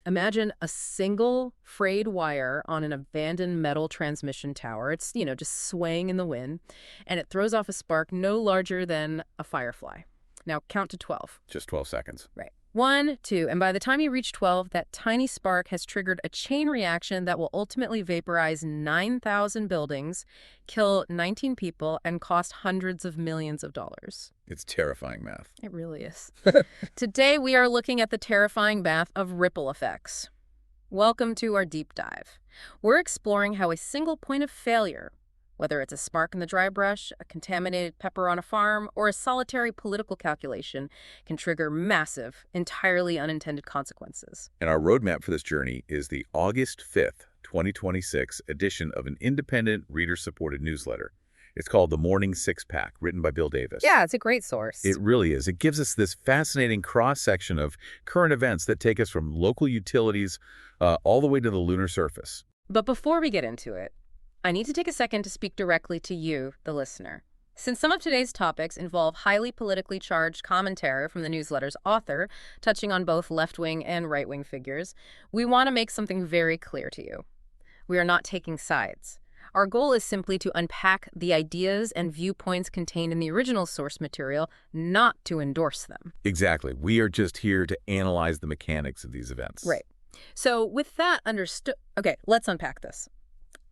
Imagine a single frayed wire on an abandoned metal transmission tower. It's, just swaying in the wind, and it throws off a spark no larger than a firefly. Now count to 12. Just 12 seconds. Right. 1, 2, and by the time you reach 12, that tiny spark has triggered a chain reaction that will ultimately vaporize 9,000 buildings, kill 19 people, and cost hundreds of millions of dollars. It's terrifying math. It really is. Today, we are looking at the terrifying math of ripple effects. Welcome to our deep dive. We're exploring how a single point of failure, whether it's a spark in the dry brush, a contaminated pepper on a farm, or a solitary political calculation, can trigger massive, entirely unintended consequences. And our roadmap for this journey is the August 5th, 2026 edition of an independent, reader-supported newsletter. It's called The Morning Six-Pack, written by Bill Davis. Yeah, it's a great source. It really is. It gives us this fascinating cross-section of current events that take us from local utilities all the way to the lunar surface. But before we get into it, I need to take a second to speak directly to you, the listener. Since some of today's topics involve highly politically charged commentary from the newsletter's author, touching on both left-wing and right-wing figures, we want to make something very clear to you. We are not taking sides. Our goal is simply to unpack the ideas and viewpoints contained in the original source material, not to endorse them. Exactly. We are just here to analyze the mechanics of these events. Right. So with that understood, okay, let's unpack this.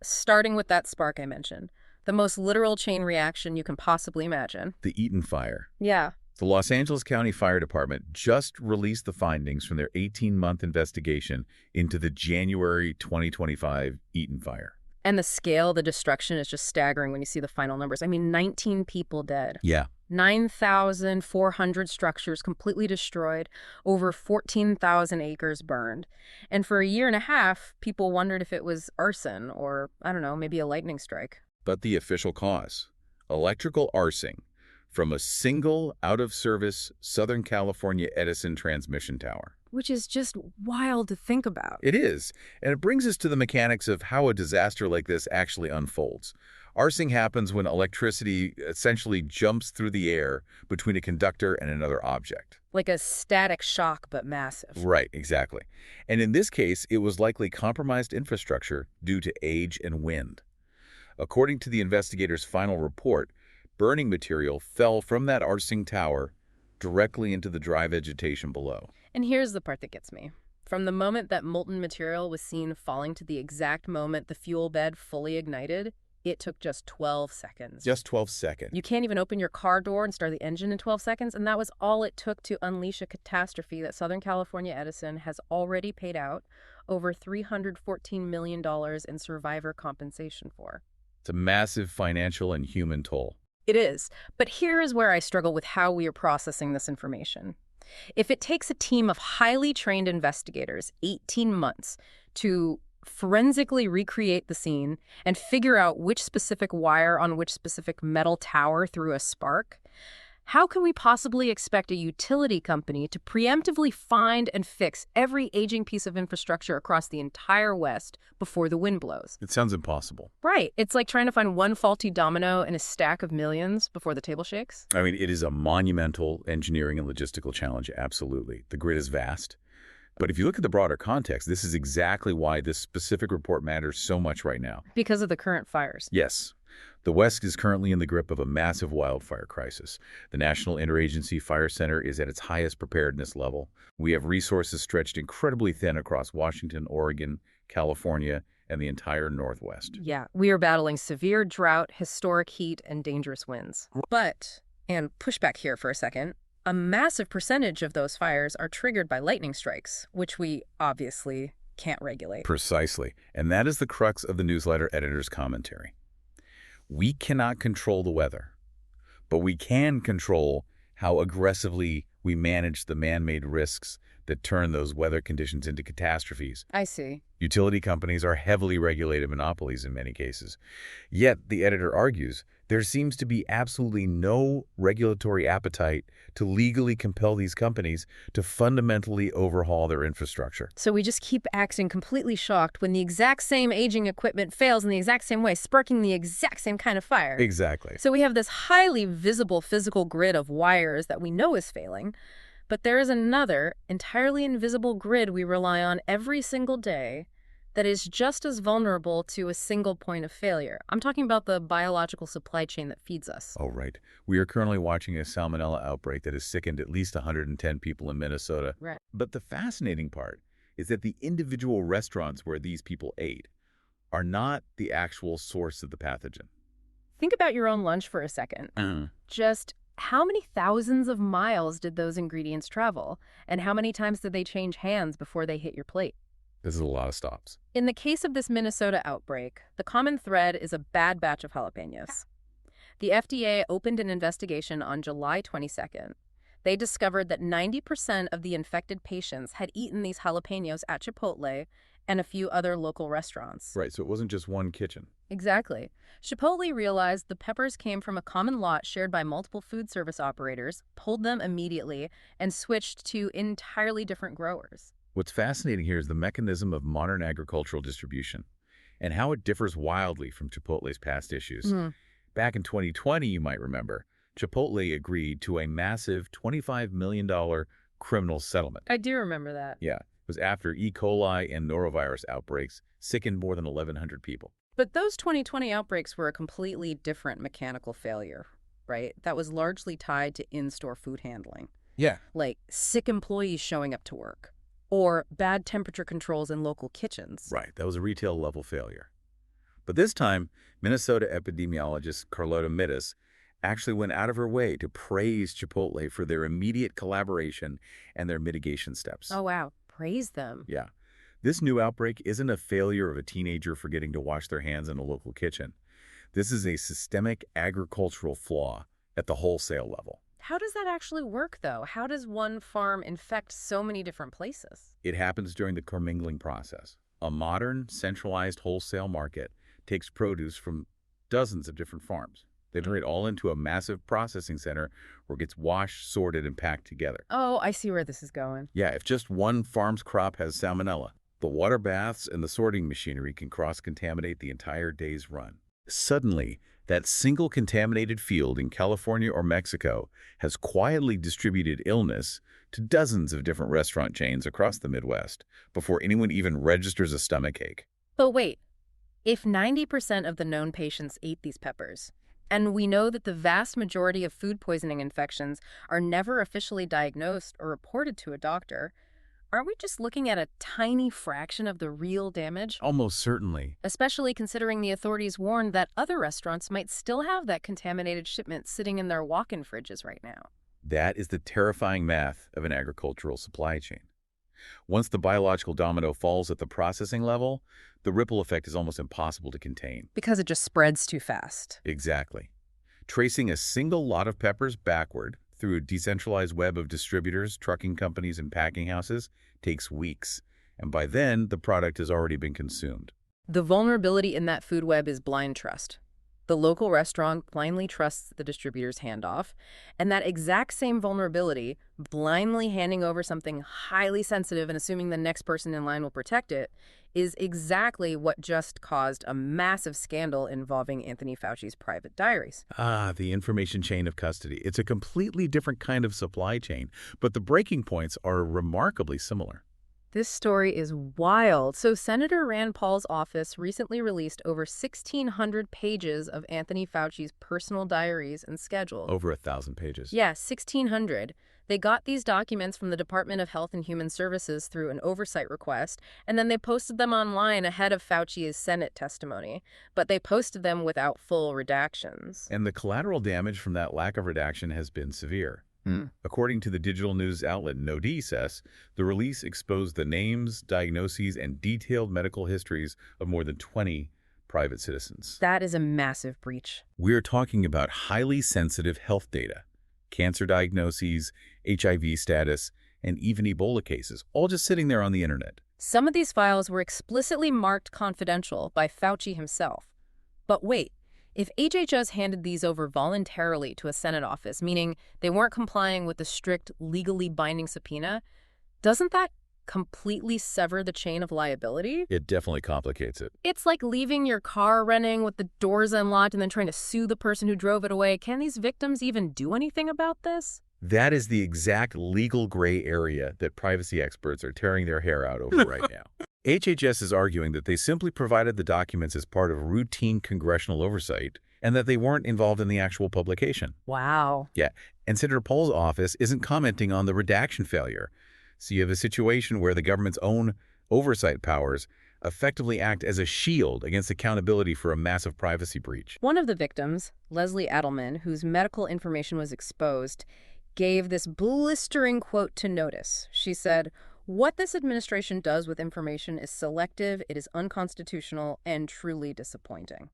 Starting with that spark I mentioned, the most literal chain reaction you can possibly imagine. The Eaton Fire. Yeah. The Los Angeles County Fire Department just released the findings from their 18-month investigation into the January 2025 Eaton Fire. And the scale, the destruction is just staggering when you see the final numbers. I mean, 19 people dead. Yeah. 9,400 structures completely destroyed, over 14,000 acres burned. And for a year and a half, people wondered if it was arson or, I don't know, maybe a lightning strike. But the official cause, electrical arcing from a single out-of-service Southern California Edison transmission tower. Which is just wild to think about. It is. And it brings us to the mechanics of how a disaster like this actually unfolds. Arcing happens when electricity essentially jumps through the air between a conductor and another object. Like a static shock, but massive. Right, exactly. And in this case, it was likely compromised infrastructure due to age and wind. According to the investigators' final report, burning material fell from that arcing tower directly into the dry vegetation below. And here's the part that gets me. From the moment that molten material was seen falling to the exact moment the fuel bed fully ignited, it took just 12 seconds. Just 12 seconds. You can't even open your car door and start the engine in 12 seconds, and that was all it took to unleash a catastrophe that Southern California Edison has already paid out over $314 million in survivor compensation for. It's a massive financial and human toll. It is. But here is where I struggle with how we are processing this information. If it takes a team of highly trained investigators 18 months to forensically recreate the scene and figure out which specific wire on which specific metal tower threw a spark, how can we possibly expect a utility company to preemptively find and fix every aging piece of infrastructure across the entire West before the wind blows? It sounds impossible. Right. It's like trying to find one faulty domino in a stack of millions before the table shakes. I mean, it is a monumental engineering and logistical challenge, absolutely. The grid is vast. But if you look at the broader context, this is exactly why this specific report matters so much right now. Because of the current fires. Yes. The West is currently in the grip of a massive wildfire crisis. The National Interagency Fire Center is at its highest preparedness level. We have resources stretched incredibly thin across Washington, Oregon, California, and the entire Northwest. Yeah, we are battling severe drought, historic heat, and dangerous winds. But, and push back here for a second, a massive percentage of those fires are triggered by lightning strikes, which we obviously can't regulate. Precisely. And that is the crux of the newsletter editor's commentary. We cannot control the weather, but we can control how aggressively we manage the man-made risks that turn those weather conditions into catastrophes. I see. Utility companies are heavily regulated monopolies in many cases. Yet, the editor argues, there seems to be absolutely no regulatory appetite to legally compel these companies to fundamentally overhaul their infrastructure. So we just keep acting completely shocked when the exact same aging equipment fails in the exact same way, sparking the exact same kind of fire. Exactly. So we have this highly visible physical grid of wires that we know is failing, But there is another, entirely invisible grid we rely on every single day that is just as vulnerable to a single point of failure. I'm talking about the biological supply chain that feeds us. Oh, right. We are currently watching a Salmonella outbreak that has sickened at least 110 people in Minnesota. Right. But the fascinating part is that the individual restaurants where these people ate are not the actual source of the pathogen. Think about your own lunch for a second. Just how many thousands of miles did those ingredients travel? And how many times did they change hands before they hit your plate? This is a lot of stops. In the case of this Minnesota outbreak, the common thread is a bad batch of jalapeños. The FDA opened an investigation on July 22nd. They discovered that 90% of the infected patients had eaten these jalapeños at Chipotle and a few other local restaurants. Right, so it wasn't just one kitchen. Exactly. Chipotle realized the peppers came from a common lot shared by multiple food service operators, pulled them immediately, and switched to entirely different growers. What's fascinating here is the mechanism of modern agricultural distribution and how it differs wildly from Chipotle's past issues. Back in 2020, you might remember, Chipotle agreed to a massive $25 million criminal settlement. I do remember that. Yeah, it was after E. coli and norovirus outbreaks sickened more than 1,100 people. But those 2020 outbreaks were a completely different mechanical failure, right? That was largely tied to in-store food handling. Yeah. Like sick employees showing up to work, or bad temperature controls in local kitchens. Right, that was a retail-level failure. But this time, Minnesota epidemiologist Carlota Mittis actually went out of her way to praise Chipotle for their immediate collaboration and their mitigation steps. Oh, wow. Praise them. Yeah. This new outbreak isn't a failure of a teenager forgetting to wash their hands in a local kitchen. This is a systemic agricultural flaw at the wholesale level. How does that actually work, though? How does one farm infect so many different places? It happens during the commingling process. A modern, centralized wholesale market takes produce from dozens of different farms. They bring it all into a massive processing center where it gets washed, sorted, and packed together. Oh, I see where this is going. Yeah, if just one farm's crop has salmonella, the water baths and the sorting machinery can cross-contaminate the entire day's run. Suddenly, that single contaminated field in California or Mexico has quietly distributed illness to dozens of different restaurant chains across the Midwest before anyone even registers a stomachache. But wait, if 90% of the known patients ate these peppers, and we know that the vast majority of food poisoning infections are never officially diagnosed or reported to a doctor, aren't we just looking at a tiny fraction of the real damage? Almost certainly. Especially considering the authorities warned that other restaurants might still have that contaminated shipment sitting in their walk-in fridges right now. That is the terrifying math of an agricultural supply chain. Once the biological domino falls at the processing level, the ripple effect is almost impossible to contain. Because it just spreads too fast. Exactly. Tracing a single lot of peppers backward through a decentralized web of distributors, trucking companies, and packing houses takes weeks, and by then, the product has already been consumed. The vulnerability in that food web is blind trust. The local restaurant blindly trusts the distributor's handoff, and that exact same vulnerability, blindly handing over something highly sensitive and assuming the next person in line will protect it, is exactly what just caused a massive scandal involving Anthony Fauci's private diaries. Ah, the information chain of custody. It's a completely different kind of supply chain, but the breaking points are remarkably similar. This story is wild. So Senator Rand Paul's office recently released over 1,600 pages of Anthony Fauci's personal diaries and schedule. Over 1,000 pages. Yeah, 1,600. They got these documents from the Department of Health and Human Services through an oversight request, and then they posted them online ahead of Fauci's Senate testimony. But they posted them without full redactions. And the collateral damage from that lack of redaction has been severe. According to the digital news outlet Noticias, the release exposed the names, diagnoses, and detailed medical histories of more than 20 private citizens. That is a massive breach. We're talking about highly sensitive health data, cancer diagnoses, HIV status, and even Ebola cases, all just sitting there on the internet. Some of these files were explicitly marked confidential by Fauci himself. But wait. If HHS handed these over voluntarily to a Senate office, meaning they weren't complying with the strict, legally binding subpoena, doesn't that completely sever the chain of liability? It definitely complicates it. It's like leaving your car running with the doors unlocked and then trying to sue the person who drove it away. Can these victims even do anything about this? That is the exact legal gray area that privacy experts are tearing their hair out over right now. HHS is arguing that they simply provided the documents as part of routine congressional oversight and that they weren't involved in the actual publication. Wow. Yeah, and Senator Paul's office isn't commenting on the redaction failure. So you have a situation where the government's own oversight powers effectively act as a shield against accountability for a massive privacy breach. One of the victims, Leslie Edelman, whose medical information was exposed, gave this blistering quote to Notice. She said, "What this administration does with information is selective, it is unconstitutional, and truly disappointing."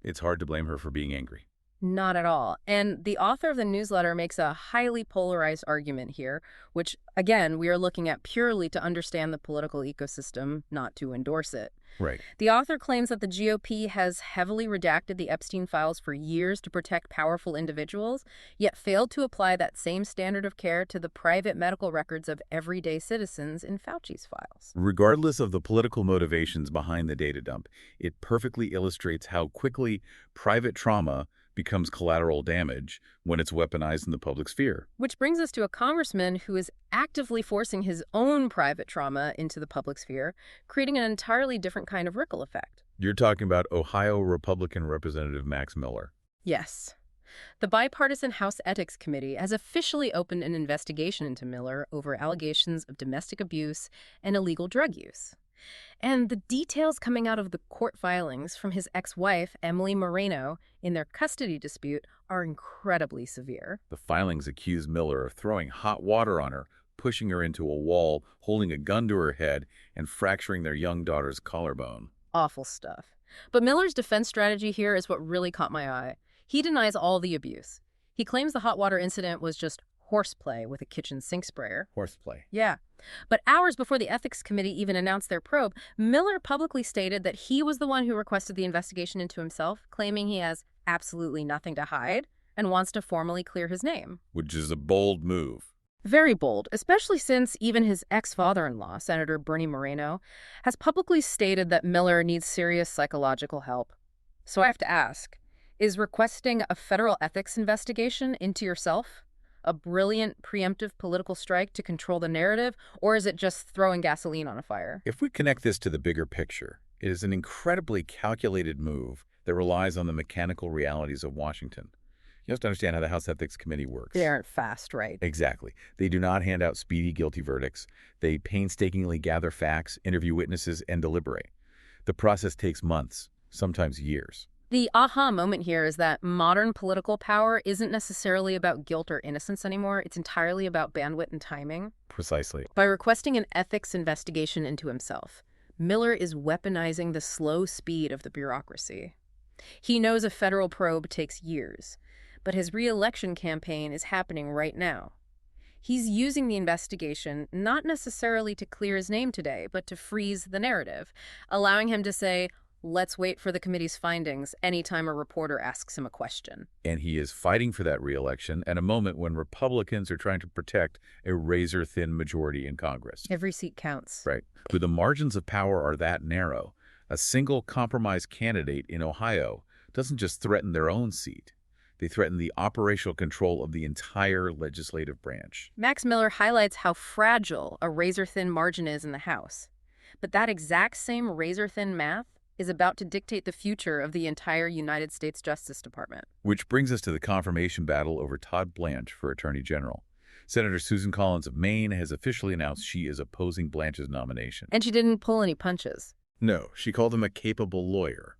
It's hard to blame her for being angry. Not at all. And the author of the newsletter makes a highly polarized argument here, which, again, we are looking at purely to understand the political ecosystem, not to endorse it. Right. The author claims that the GOP has heavily redacted the Epstein files for years to protect powerful individuals, yet failed to apply that same standard of care to the private medical records of everyday citizens in Fauci's files. Regardless of the political motivations behind the data dump, it perfectly illustrates how quickly private trauma becomes collateral damage when it's weaponized in the public sphere. Which brings us to a congressman who is actively forcing his own private trauma into the public sphere, creating an entirely different kind of ripple effect. You're talking about Ohio Republican Representative Max Miller. Yes. The bipartisan House Ethics Committee has officially opened an investigation into Miller over allegations of domestic abuse and illegal drug use. And the details coming out of the court filings from his ex-wife, Emily Moreno, in their custody dispute are incredibly severe. The filings accuse Miller of throwing hot water on her, pushing her into a wall, holding a gun to her head, and fracturing their young daughter's collarbone. Awful stuff. But Miller's defense strategy here is what really caught my eye. He denies all the abuse. He claims the hot water incident was just horseplay with a kitchen sink sprayer. Horseplay. Yeah. But hours before the ethics committee even announced their probe, Miller publicly stated that he was the one who requested the investigation into himself, claiming he has absolutely nothing to hide and wants to formally clear his name. Which is a bold move. Very bold, especially since even his ex-father-in-law, Senator Bernie Moreno, has publicly stated that Miller needs serious psychological help. So I have to ask, is requesting a federal ethics investigation into yourself a brilliant preemptive political strike to control the narrative, or is it just throwing gasoline on a fire? If we connect this to the bigger picture, it is an incredibly calculated move that relies on the mechanical realities of Washington. You have to understand how the House Ethics Committee works. They aren't fast, right? Exactly. They do not hand out speedy guilty verdicts. They painstakingly gather facts, interview witnesses, and deliberate. The process takes months, sometimes years. The aha moment here is that modern political power isn't necessarily about guilt or innocence anymore. It's entirely about bandwidth and timing. Precisely. By requesting an ethics investigation into himself, Miller is weaponizing the slow speed of the bureaucracy. He knows a federal probe takes years, but his re-election campaign is happening right now. He's using the investigation not necessarily to clear his name today, but to freeze the narrative, allowing him to say, "Let's wait for the committee's findings," anytime a reporter asks him a question. And he is fighting for that re-election at a moment when Republicans are trying to protect a razor-thin majority in Congress. Every seat counts. Right. When the margins of power are that narrow, a single compromise candidate in Ohio doesn't just threaten their own seat. They threaten the operational control of the entire legislative branch. Max Miller highlights how fragile a razor-thin margin is in the House. But that exact same razor-thin math is about to dictate the future of the entire United States Justice Department. Which brings us to the confirmation battle over Todd Blanche for Attorney General. Senator Susan Collins of Maine has officially announced she is opposing Blanche's nomination. And she didn't pull any punches. No, she called him a capable lawyer.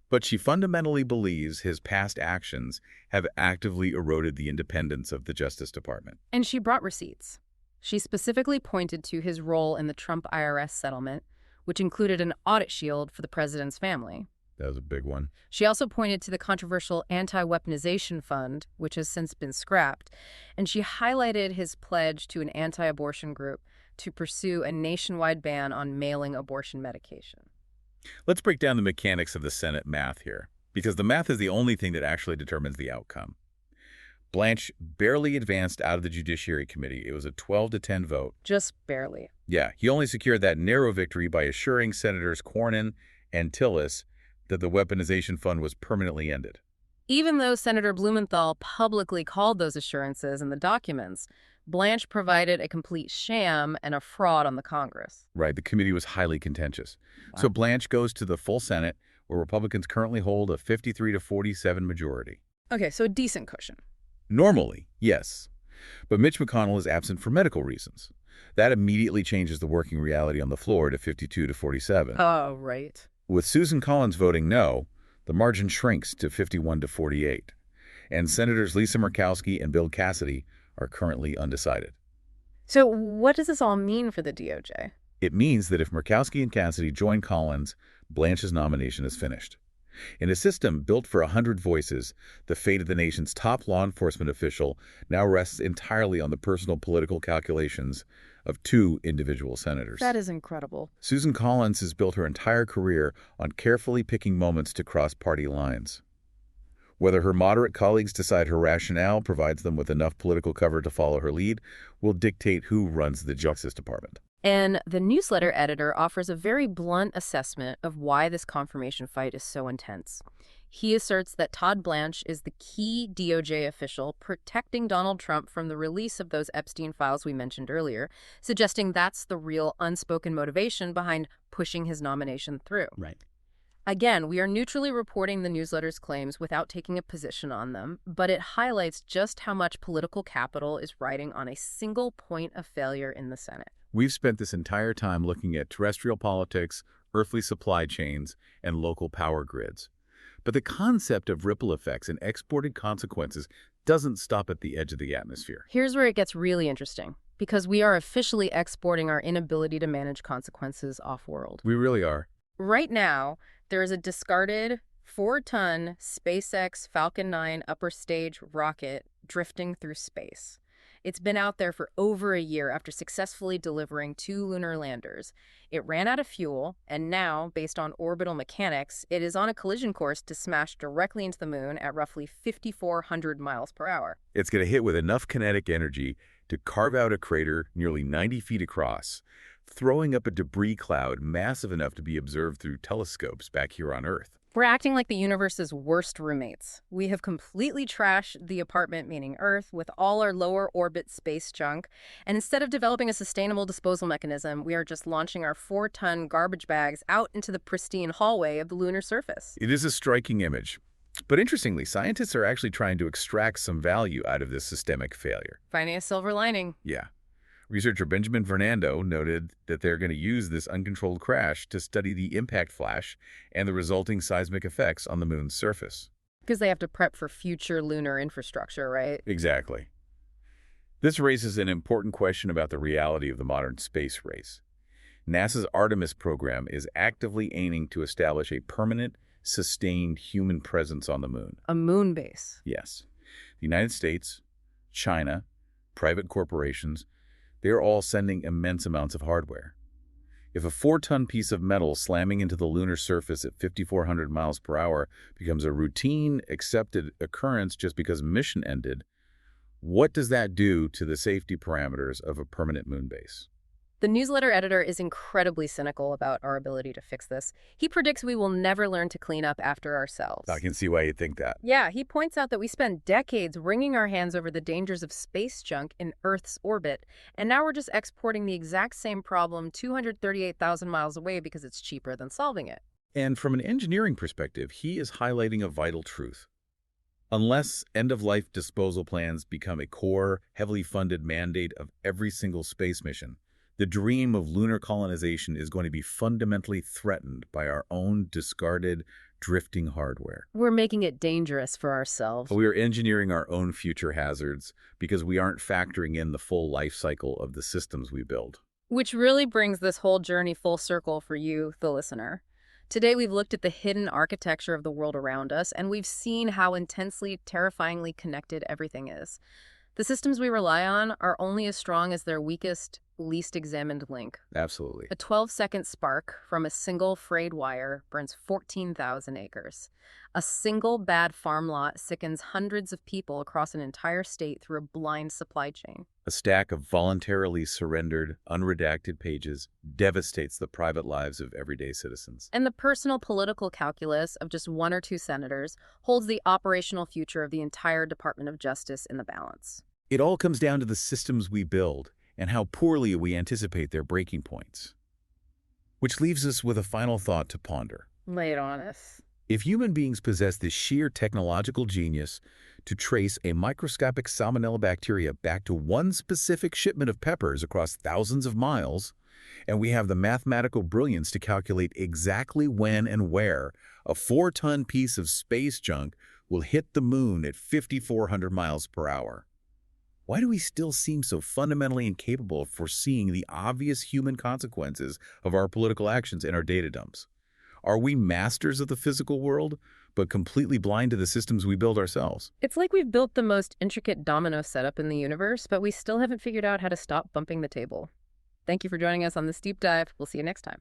But she fundamentally believes his past actions have actively eroded the independence of the Justice Department. And she brought receipts. She specifically pointed to his role in the Trump IRS settlement, which included an audit shield for the president's family. That was a big one. She also pointed to the controversial anti-weaponization fund, which has since been scrapped, and she highlighted his pledge to an anti-abortion group to pursue a nationwide ban on mailing abortion medication. Let's break down the mechanics of the Senate math here, because the math is the only thing that actually determines the outcome. Blanche barely advanced out of the Judiciary Committee. It was a 12-10 vote. Just barely. Yeah, he only secured that narrow victory by assuring Senators Cornyn and Tillis that the weaponization fund was permanently ended. Even though Senator Blumenthal publicly called those assurances in the documents, Blanche provided a complete sham and a fraud on the Congress. Right, the committee was highly contentious. Wow. So Blanche goes to the full Senate, where Republicans currently hold a 53-47 majority. Okay, so a decent cushion. Normally, yes. But Mitch McConnell is absent for medical reasons. That immediately changes the working reality on the floor to 52-47. Oh, right. With Susan Collins voting no, the margin shrinks to 51-48. And Senators Lisa Murkowski and Bill Cassidy are currently undecided. So what does this all mean for the DOJ? It means that if Murkowski and Cassidy join Collins, Blanche's nomination is finished. In a system built for 100 voices, the fate of the nation's top law enforcement official now rests entirely on the personal political calculations of two individual senators. That is incredible. Susan Collins has built her entire career on carefully picking moments to cross party lines. Whether her moderate colleagues decide her rationale provides them with enough political cover to follow her lead will dictate who runs the Justice Department. And the newsletter editor offers a very blunt assessment of why this confirmation fight is so intense. He asserts that Todd Blanche is the key DOJ official protecting Donald Trump from the release of those Epstein files we mentioned earlier, suggesting that's the real unspoken motivation behind pushing his nomination through. Right. Again, we are neutrally reporting the newsletter's claims without taking a position on them, but it highlights just how much political capital is riding on a single point of failure in the Senate. We've spent this entire time looking at terrestrial politics, earthly supply chains, and local power grids. But the concept of ripple effects and exported consequences doesn't stop at the edge of the atmosphere. Here's where it gets really interesting, because we are officially exporting our inability to manage consequences off-world. We really are. Right now, there is a discarded 4-ton SpaceX Falcon 9 upper stage rocket drifting through space. It's been out there for over a year after successfully delivering 2 lunar landers. It ran out of fuel, and now, based on orbital mechanics, it is on a collision course to smash directly into the moon at roughly 5,400 miles per hour. It's going to hit with enough kinetic energy to carve out a crater nearly 90 feet across, throwing up a debris cloud massive enough to be observed through telescopes back here on Earth. We're acting like the universe's worst roommates. We have completely trashed the apartment, meaning Earth, with all our lower orbit space junk. And instead of developing a sustainable disposal mechanism, we are just launching our 4-ton garbage bags out into the pristine hallway of the lunar surface. It is a striking image. But interestingly, scientists are actually trying to extract some value out of this systemic failure. Finding a silver lining. Yeah. Researcher Benjamin Fernando noted that they're going to use this uncontrolled crash to study the impact flash and the resulting seismic effects on the moon's surface. Because they have to prep for future lunar infrastructure, right? Exactly. This raises an important question about the reality of the modern space race. NASA's Artemis program is actively aiming to establish a permanent, sustained human presence on the moon. A moon base. Yes. The United States, China, private corporations, they're all sending immense amounts of hardware. If a 4-ton piece of metal slamming into the lunar surface at 5,400 miles per hour becomes a routine, accepted occurrence just because mission ended, what does that do to the safety parameters of a permanent moon base? The newsletter editor is incredibly cynical about our ability to fix this. He predicts we will never learn to clean up after ourselves. I can see why you think that. Yeah, he points out that we spent decades wringing our hands over the dangers of space junk in Earth's orbit, and now we're just exporting the exact same problem 238,000 miles away because it's cheaper than solving it. And from an engineering perspective, he is highlighting a vital truth. Unless end-of-life disposal plans become a core, heavily funded mandate of every single space mission, the dream of lunar colonization is going to be fundamentally threatened by our own discarded, drifting hardware. We're making it dangerous for ourselves. We are engineering our own future hazards because we aren't factoring in the full life cycle of the systems we build. Which really brings this whole journey full circle for you, the listener. Today, we've looked at the hidden architecture of the world around us, and we've seen how intensely, terrifyingly connected everything is. The systems we rely on are only as strong as their weakest, least examined link. Absolutely. A 12-second spark from a single frayed wire burns 14,000 acres. A single bad farm lot sickens hundreds of people across an entire state through a blind supply chain. A stack of voluntarily surrendered, unredacted pages devastates the private lives of everyday citizens. And the personal political calculus of just one or two senators holds the operational future of the entire Department of Justice in the balance. It all comes down to the systems we build and how poorly we anticipate their breaking points. Which leaves us with a final thought to ponder. Lay it on us. If human beings possess the sheer technological genius to trace a microscopic Salmonella bacteria back to one specific shipment of peppers across thousands of miles, and we have the mathematical brilliance to calculate exactly when and where a 4-ton piece of space junk will hit the moon at 5,400 miles per hour, why do we still seem so fundamentally incapable of foreseeing the obvious human consequences of our political actions and our data dumps? Are we masters of the physical world, but completely blind to the systems we build ourselves? It's like we've built the most intricate domino setup in the universe, but we still haven't figured out how to stop bumping the table. Thank you for joining us on this deep dive. We'll see you next time.